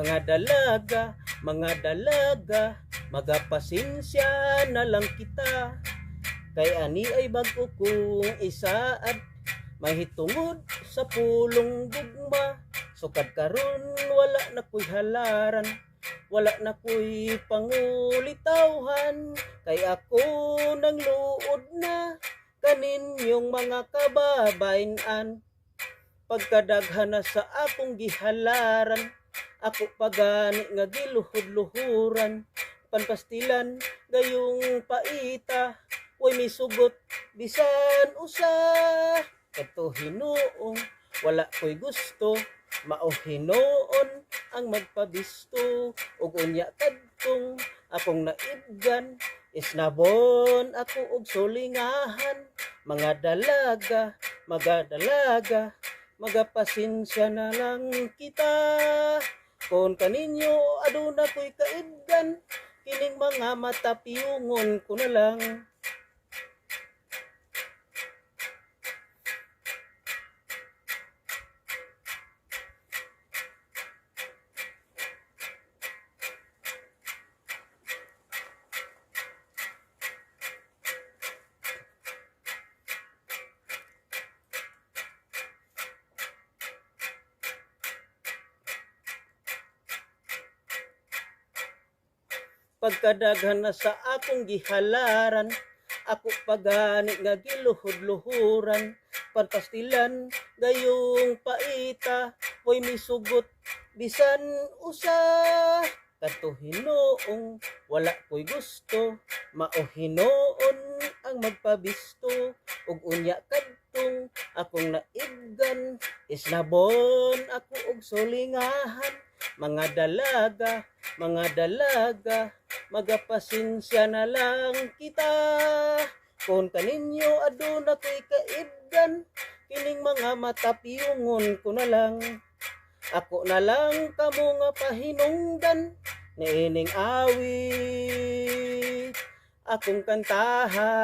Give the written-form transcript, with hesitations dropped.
mga dalaga, magapasensya na lang kita. Kay ani ay bago kong isaad, mahitungod sa pulong gugma. Sukad karon wala na ko'y halaran, wala na ko'y pangulitawhan. Kay ako nang luod na kaninyong mga kababayan. Pagkadaghan na sa akong gihalaran, ako pagani nga giluhod-luhuran. Panpastilan gayong paita, way misugot bisan usa. Kato hinuong wala ko'y gusto, mao hinuon ang magpabisto. Ug unya kadtong akong naibgan, isnabon ako og sulingahan. Mga dalaga, magapasensya na lang kita. Kung kaninyo aduna ko'y kaibgan, kining mga mata piyungon ko na lang. Pagkadaghan na sa akong gihalaran, ako pagani nga giluhod-luhuran. Panpastilan gayong paita, way misugot bisan usa. Kadto hinuong wala ko'y gusto, mao hinuon ang magpabisto. Ug unya kadtong akong naibgan, isnabon ako og sulingahan. Mga dalaga, magapasensya na lang kita. Kung kaninyo aduna ko'y kaibgan, kining mga mata piyungon ko na lang. Ako na lang kamo nga pahinungdan, niining awit akong kantahan.